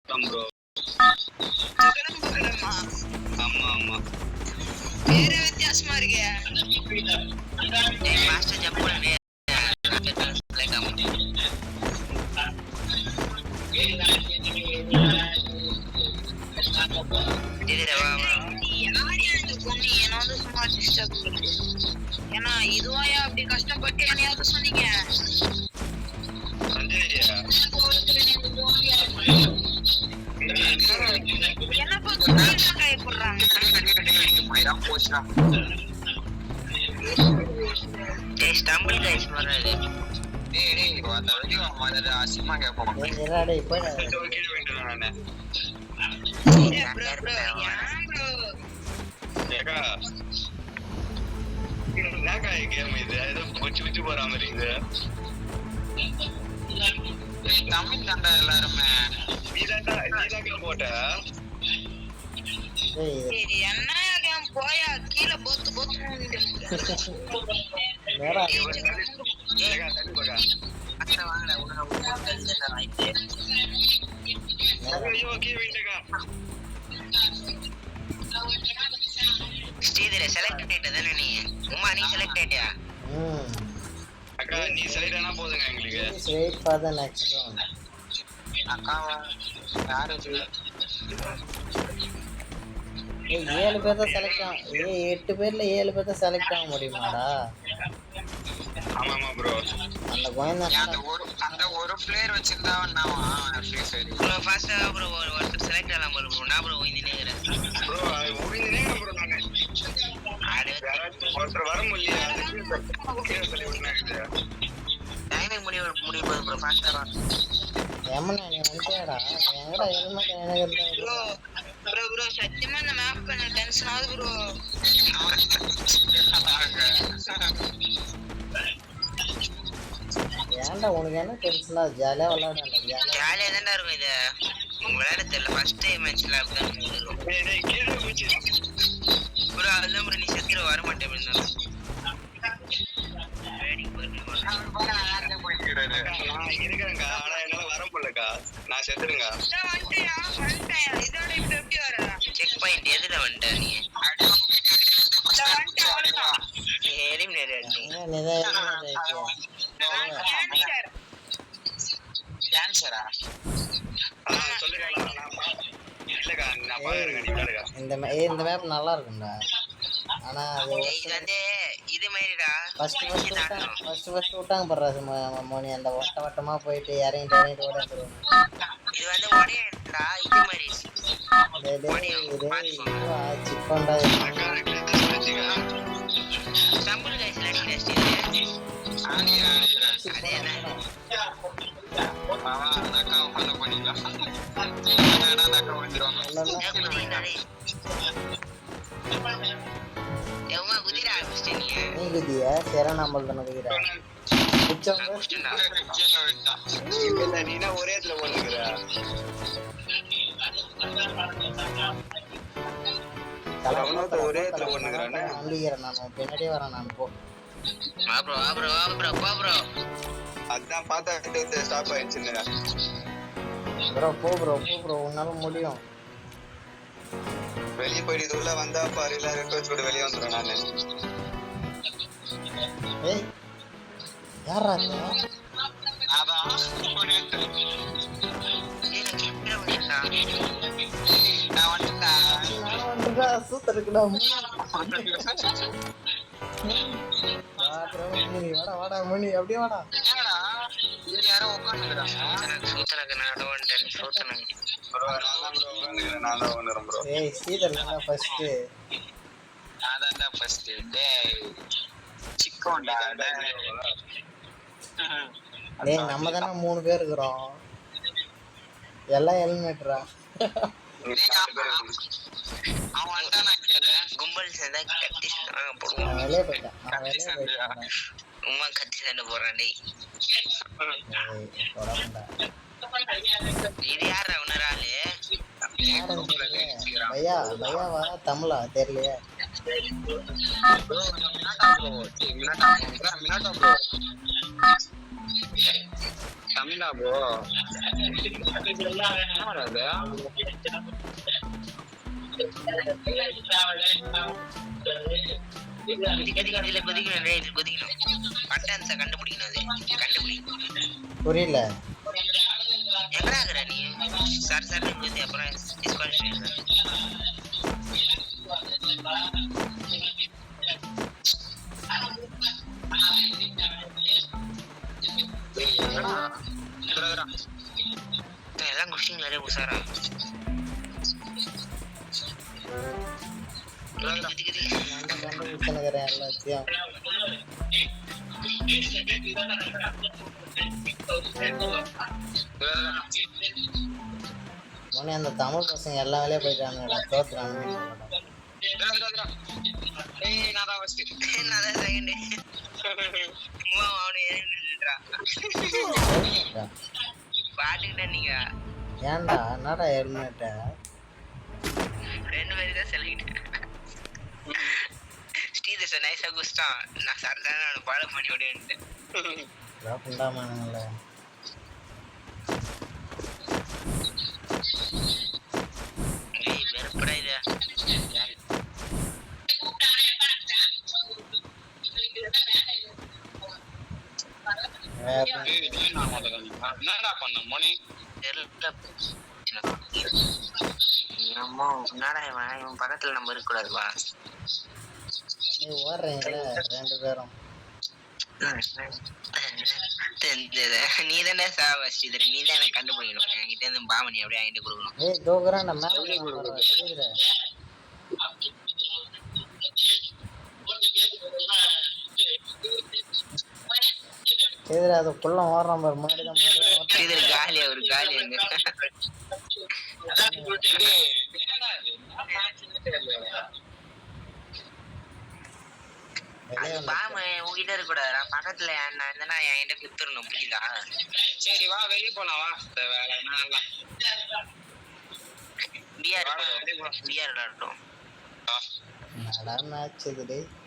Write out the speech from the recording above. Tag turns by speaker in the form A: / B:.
A: Bro. ஆமா ஆமா.
B: வேற வித்தியாசமா இருக்கே.
C: மாஸ்டர் ஜம்ப் பண்ணு.
B: ஏன்னா இதுவாயா அப்படி கஷ்டப்பட்டு என்னையாவது சொன்னீங்க. என்னப்பா கை போடுறாங்க.
C: ஸ்டம்பிள் கைஸ் வராது.
D: அசிமா கேட்போம்.
A: கேம் இது ஏதோ குச்சி குச்சி போற மாதிரி இது.
D: தமிழ் தாண்டா எல்லாருமே.
A: நீதான் போட்ட.
B: என்ன கேம் போயா கீழே போத்து போத்து.
C: ஸ்ரீதர செலக்ட் ஆயிட்டதானே நீ? உமா நீ செலக்ட் ஆயிட்டியா?
A: அக்கா நீ செலக்ட் ஆனா போதுங்க எங்களுக்கு.
E: wait for the next round.
D: அக்கா யாரு இது?
E: 7 பேர் தான் செலக்ட் ஆகும். 8 பேர்ல 7 பேர் தான் செலக்ட் ஆக முடியுமாடா?
A: ஆமா ஆமா ப்ரோ.
E: அந்த கோயந்தா
D: அந்த ஒரு பிளேயர் வச்சிருந்தாவன் நான் ஃப்ரீ ஃபயர்.
C: ப்ரோ ஃபாஸ்டா ப்ரோ ஒருத்தர் செலக்ட் ஆகலாம் ப்ரோ. நான் ப்ரோ ஓய்ந்தினேங்கறேன்.
A: ப்ரோ ஓய்ந்தினேங்க ப்ரோ நானே. ஒருத்தர் வர முடியல. அதுக்கு சொல்லி விட்டுனாங்க.
C: டைமிங் முடிய போகுது ப்ரோ. ஃபாஸ்டா வா.
E: ஏமனா நீ வந்துடா. எங்கடா ஹெல்மெட் எனக்கு
B: ப்ரோ ப்ரோ சத்தியமா இந்த மேப் பண்ண டென்ஷன் ஆகுது ப்ரோ.
E: ஏன்டா உனக்கு என்ன டென்ஷனா? ஜாலியா விளையாடலாம்.
C: ஜாலியா தான்டா இருக்கும் இது. விளையாட தெரியல. ஃபர்ஸ்ட் டைம் மேட்ச்ல அப்படிதான் இருக்கும். ப்ரோ அதெல்லாம் ப்ரோ நீ செத்துற வர மாட்டேன் இருந்தாலும்.
A: நான் இருக்கேங்க. ஆனா என்னால வர முடியலக்கா. நான் செத்துருங்க.
B: இதோட இப்ப எப்படி வர?
C: செக் பாயிண்ட் எதுல வந்துட்ட நீ? எலிமினேட் ஆயிடுச்சு.
D: கேன்சரா?
A: சொல்லுங்க. இல்லக்கா நான் பாருங்க நீ பாருங்க.
E: இந்த மேப் நல்லா இருக்கும்டா. ஆனா அது
C: இது வந்து இது மாதிரிடா.
E: ஃபர்ஸ்ட் விட்டாங்க பாரு மோனி. அந்த வட்டமா போயிட்டு இறங்கிட்டு ஓடிடுவாங்க.
C: இது வந்து ஒரேடா இது மாதிரி.
E: சிக்கன்டா
C: ஸ்டம்பிள் கைஸ் லாஸ்ட் அதேதான்.
D: அக்கா ஃபாலோ பண்ணிக்கலாம். அக்கா வந்துருவாங்க.
C: எவங்க குதிரை ஆரம்பிச்சிட்டீங்க?
E: நீ குதியா? சரி நம்மள தான குதிரை.
A: நீனா ஒரே இடத்துல ஓடுகிற. ஒரே இடத்துல ஓடுகிறானே.
E: நம்பிக்கிறேன் நான். பின்னாடியே வரேன் நான். போ
C: ப்ரோ.
A: அதான் பார்த்தா ஸ்டாப் ஆயிடுச்சுங்க.
E: ப்ரோ உன்னால முடியும்.
A: வெளியே போயிட்டு உள்ள வந்தா பாரு. இல்ல ரெக்வெஸ்ட் போட்டு வெளியே வந்துடுறேன் நானு.
E: ஏய் யாரா நீ?
D: அதான் நான் வந்துட்டேன்.
E: சூத்தருக்குடா. வாடா மணி அப்படியே வாடா.
D: யாரோ உட்காந்துக்கிறாங்க.
C: சூத்தனக்கு நான் வந்துட்டேன். சூத்தனக்கு
A: நான் தான் வந்துடுறேன் ப்ரோ.
E: ஏய் சீதர் தான் ஃபர்ஸ்ட்.
D: அதான் ஃபர்ஸ்ட். டேய் சிக்கோண்டா.
E: டேய் நம்ம தான 3 பேர் இருக்கறோம். எல்லாம் ஹெல்மெட்ரா.
D: அவன் வந்துட்டானா கேளு.
C: கும்பல் சேர்ந்தா கத்தி சண்டை போடுவோம்.
E: வெளியே போயிட்டான்.
C: உமா கத்தி சண்டை போடுறான். டேய் இது யாரா உணராளு?
E: பையாவா தமிழா தெரியலையே.
D: தமிழா ப்ரோ
C: பட்டான்ஸை கண்டுபிடிக்கணும். அது கண்டுபிடிக்கணும்.
E: புரியல.
C: எங்கடா இருக்கிற நீ? சார் சார் குதி அப்புறம் டிஸ்குவாலிஃபிகேஷன். எல்லாம் குஷிங்களே உசாரா.
E: நான் கண்டுபிடிச்சுக்கிறேன் எல்லாத்தையும். மோனி அந்த தமிழ் பசங்க எல்லா வேலையும் போயிட்டானுங்கடா, தோத்துறாங்க.
C: பாட்டுக்கிட்ட நீங்க
E: ஏன்டா என்னடா ஹெல்மெட்ட
C: 2 பேரும் தான் செலக்ட். ஸ்ரீதர்ஷன் நைஸா குஸ்டான். நான் சரதான அவனை ஃபாலோ பண்ணி ஓடிட்டேன்.
E: புண்டாமானுங்களே.
C: வெறுப்படா இது.
D: என்னடா பண்ண மணி
C: இவன் பக்கத்துல நம்ம இருக்க கூடாதுப்பா.
E: நீ ஓடுறீங்களே 2 பேரும்.
C: நீ தானே சாவஸ்ரீதர், நீ தான் எனக்கு கண்டுபிடிக்கணும். என்கிட்ட இருந்து பாமணி அப்படியே என்கிட்ட கொடுக்கணும்.
E: ஏய் தோக்குறான் நம்ம மேல. எதிர அது குள்ள ஓடுறான் பாரு. முன்னாடி தான்
C: ஸ்ரீதர் காலியா ஒரு காலி அங்க. பாம உங்ககிட்ட இருக்க கூடாது. நான் பக்கத்துல நான் இருந்தேன்னா என்கிட்ட குத்துறணும். புரியுதா?
D: சரி வா வெளியே போலாம் வா. வேலை
C: பிஆர் விளையாடட்டும்.
E: மேட்ச் இது.